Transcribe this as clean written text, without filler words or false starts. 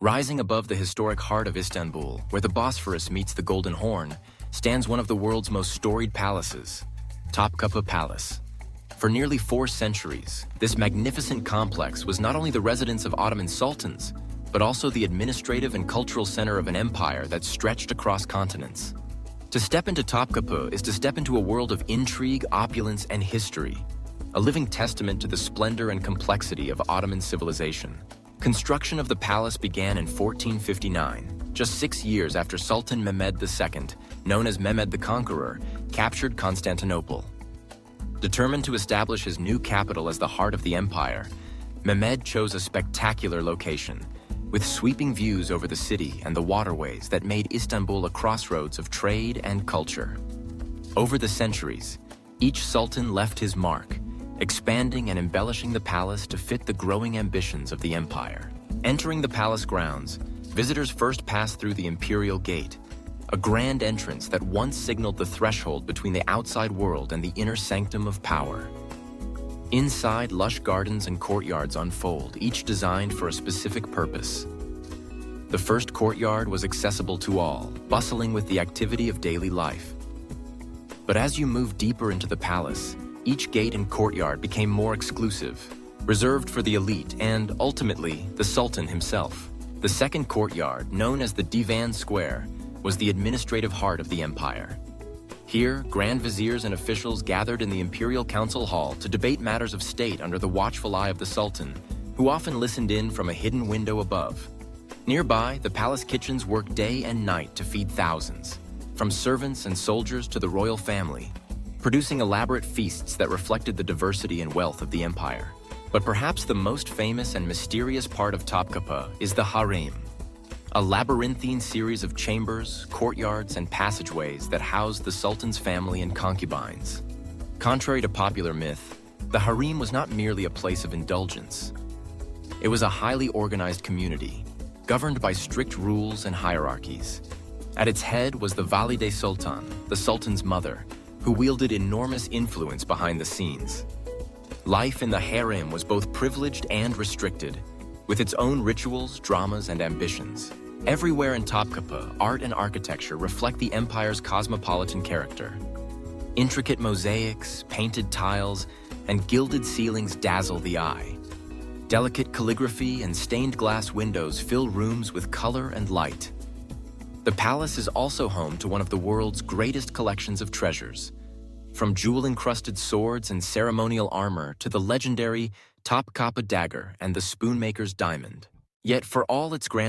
Rising above the historic heart of Istanbul, where the Bosphorus meets the Golden Horn, stands one of the world's most storied palaces, Topkapi Palace. For nearly 4 centuries, this magnificent complex was not only the residence of Ottoman sultans, but also the administrative and cultural center of an empire that stretched across continents. To step into Topkapi is to step into a world of intrigue, opulence, and history, a living testament to the splendor and complexity of Ottoman civilization. Construction of the palace began in 1459, just 6 years after Sultan Mehmed II, known as Mehmed the Conqueror, captured Constantinople. Determined to establish his new capital as the heart of the empire, Mehmed chose a spectacular location, with sweeping views over the city and the waterways that made Istanbul a crossroads of trade and culture. Over the centuries, each sultan left his mark, expanding and embellishing the palace to fit the growing ambitions of the empire. Entering the palace grounds, visitors first pass through the Imperial Gate, a grand entrance that once signaled the threshold between the outside world and the inner sanctum of power. Inside, lush gardens and courtyards unfold, each designed for a specific purpose. The first courtyard was accessible to all, bustling with the activity of daily life. But as you move deeper into the palace, each gate and courtyard became more exclusive, reserved for the elite and, ultimately, the Sultan himself. The second courtyard, known as the Divan Square, was the administrative heart of the empire. Here, grand viziers and officials gathered in the Imperial Council Hall to debate matters of state under the watchful eye of the Sultan, who often listened in from a hidden window above. Nearby, the palace kitchens worked day and night to feed thousands, from servants and soldiers to the royal family, producing elaborate feasts that reflected the diversity and wealth of the empire. But perhaps the most famous and mysterious part of Topkapi is the harem, a labyrinthine series of chambers, courtyards, and passageways that housed the Sultan's family and concubines. Contrary to popular myth, the harem was not merely a place of indulgence. It was a highly organized community, governed by strict rules and hierarchies. At its head was the Valide Sultan, the Sultan's mother, who wielded enormous influence behind the scenes. Life in the harem was both privileged and restricted, with its own rituals, dramas, and ambitions. Everywhere in Topkapi, art and architecture reflect the empire's cosmopolitan character. Intricate mosaics, painted tiles, and gilded ceilings dazzle the eye. Delicate calligraphy and stained glass windows fill rooms with color and light. The palace is also home to one of the world's greatest collections of treasures, from jewel-encrusted swords and ceremonial armor to the legendary Topkapi dagger and the spoonmaker's diamond. Yet for all its grand